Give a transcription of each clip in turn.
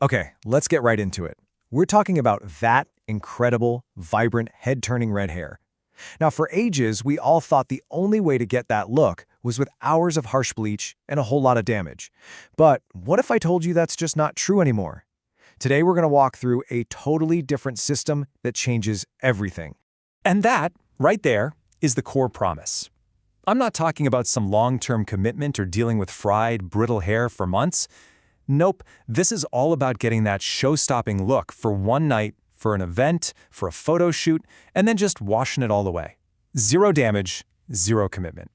Okay, let's get right into it. We're talking about that incredible, vibrant, head-turning red hair. Now, for ages, we all thought the only way to get that look was with hours of harsh bleach and a whole lot of damage. But what if I told you that's just not true anymore? Today, we're going to walk through a totally different system that changes everything. And that, right there, is the core promise. I'm not talking about some long-term commitment or dealing with fried, brittle hair for months. Nope, this is all about getting that show-stopping look for one night, for an event, for a photo shoot, and then just washing it all away. Zero damage, zero commitment.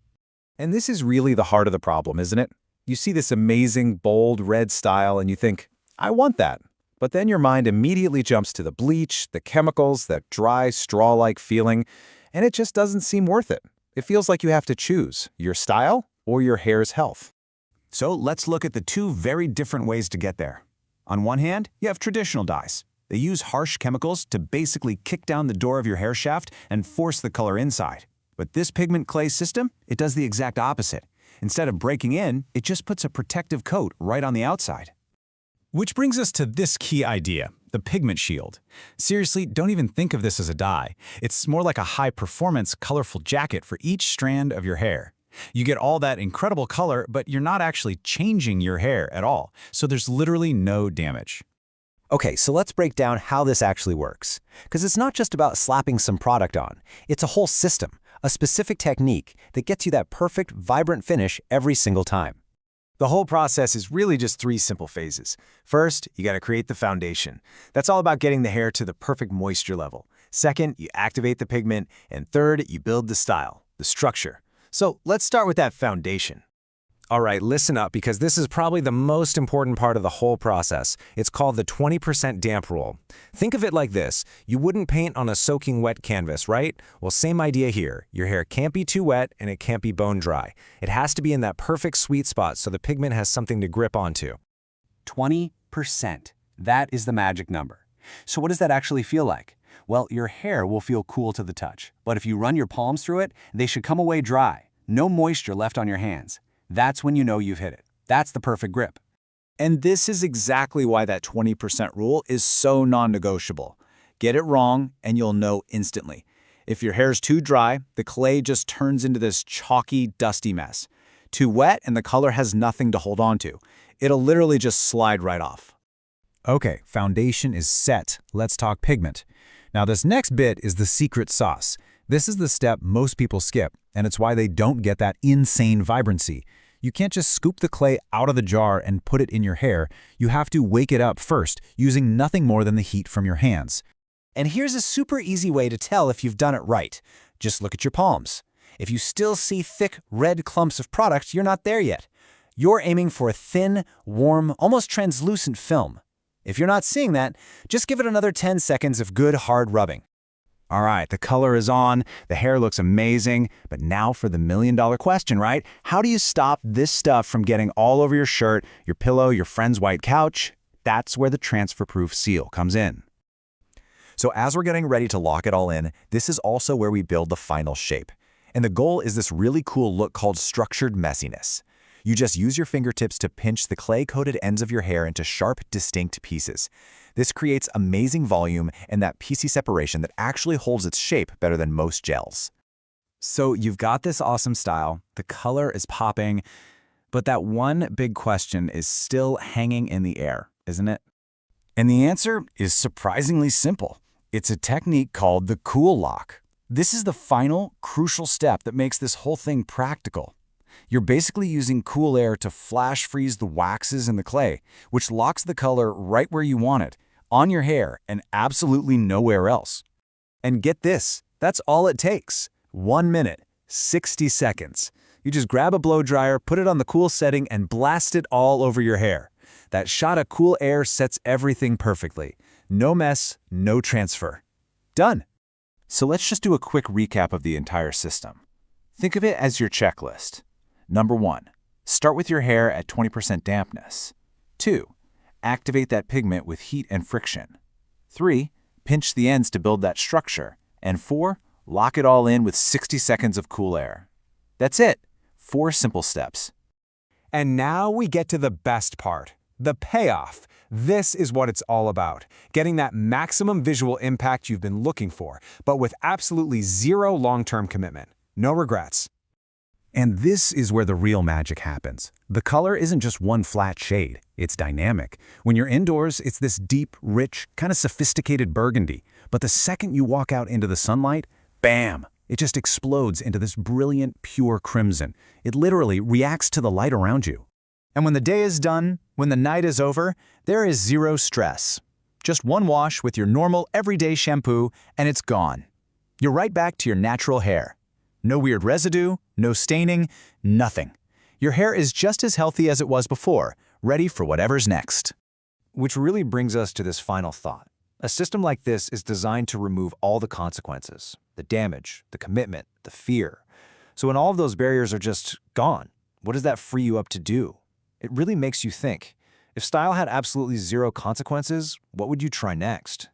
And this is really the heart of the problem, isn't it? You see this amazing, bold red style and you think, I want that. But then your mind immediately jumps to the bleach, the chemicals, that dry, straw-like feeling, and it just doesn't seem worth it. It feels like you have to choose your style or your hair's health. So let's look at the two very different ways to get there. On one hand, you have traditional dyes. They use harsh chemicals to basically kick down the door of your hair shaft and force the color inside. But this pigment clay system, it does the exact opposite. Instead of breaking in, it just puts a protective coat right on the outside. Which brings us to this key idea, the pigment shield. Seriously, don't even think of this as a dye. It's more like a high-performance, colorful jacket for each strand of your hair. You get all that incredible color, but you're not actually changing your hair at all, so there's literally no damage. Okay, so let's break down how this actually works. Because it's not just about slapping some product on. It's a whole system, a specific technique that gets you that perfect, vibrant finish every single time. The whole process is really just three simple phases. First, you got to create the foundation. That's all about getting the hair to the perfect moisture level. Second, you activate the pigment. And third, you build the style, the structure. So let's start with that foundation. All right, listen up, because this is probably the most important part of the whole process. It's called the 20% damp rule. Think of it like this. You wouldn't paint on a soaking wet canvas, right? Well, same idea here. Your hair can't be too wet and it can't be bone dry. It has to be in that perfect sweet spot so the pigment has something to grip onto. 20%. That is the magic number. So what does that actually feel like? Well, your hair will feel cool to the touch, but if you run your palms through it, they should come away dry. No moisture left on your hands. That's when you know you've hit it. That's the perfect grip. And this is exactly why that 20% rule is so non-negotiable. Get it wrong and you'll know instantly. If your hair's too dry, the clay just turns into this chalky, dusty mess. Too wet and the color has nothing to hold on to. It'll literally just slide right off. Okay, foundation is set. Let's talk pigment. Now this next bit is the secret sauce. This is the step most people skip, and it's why they don't get that insane vibrancy. You can't just scoop the clay out of the jar and put it in your hair. You have to wake it up first, using nothing more than the heat from your hands. And here's a super easy way to tell if you've done it right. Just look at your palms. If you still see thick, red clumps of product, you're not there yet. You're aiming for a thin, warm, almost translucent film. If you're not seeing that, just give it another 10 seconds of good, hard rubbing. All right, the color is on, the hair looks amazing, but now for the million-dollar question, right? How do you stop this stuff from getting all over your shirt, your pillow, your friend's white couch? That's where the transfer-proof seal comes in. So as we're getting ready to lock it all in, this is also where we build the final shape. And the goal is this really cool look called structured messiness. You just use your fingertips to pinch the clay-coated ends of your hair into sharp, distinct pieces. This creates amazing volume and that piecey separation that actually holds its shape better than most gels. So you've got this awesome style, the color is popping, but that one big question is still hanging in the air, isn't it? And the answer is surprisingly simple. It's a technique called the cool lock. This is the final, crucial step that makes this whole thing practical. You're basically using cool air to flash freeze the waxes in the clay, which locks the color right where you want it, on your hair and absolutely nowhere else. And get this, that's all it takes. 1 minute, 60 seconds. You just grab a blow dryer, put it on the cool setting, and blast it all over your hair. That shot of cool air sets everything perfectly. No mess, no transfer. Done. So let's just do a quick recap of the entire system. Think of it as your checklist. Number 1, start with your hair at 20% dampness. 2, activate that pigment with heat and friction. 3, pinch the ends to build that structure. And 4, lock it all in with 60 seconds of cool air. That's it. 4 simple steps. And now we get to the best part, The payoff. This is what it's all about. Getting that maximum visual impact you've been looking for, but with absolutely zero long-term commitment. No regrets. And this is where the real magic happens. The color isn't just one flat shade, it's dynamic. When you're indoors, it's this deep, rich, kind of sophisticated burgundy. But the second you walk out into the sunlight, bam! It just explodes into this brilliant, pure crimson. It literally reacts to the light around you. And when the day is done, when the night is over, there is zero stress. Just one wash with your normal, everyday shampoo, and it's gone. You're right back to your natural hair. No weird residue, no staining, nothing. Your hair is just as healthy as it was before, ready for whatever's next. Which really brings us to this final thought. A system like this is designed to remove all the consequences, the damage, the commitment, the fear. So when all of those barriers are just gone, what does that free you up to do? It really makes you think. If style had absolutely zero consequences, what would you try next?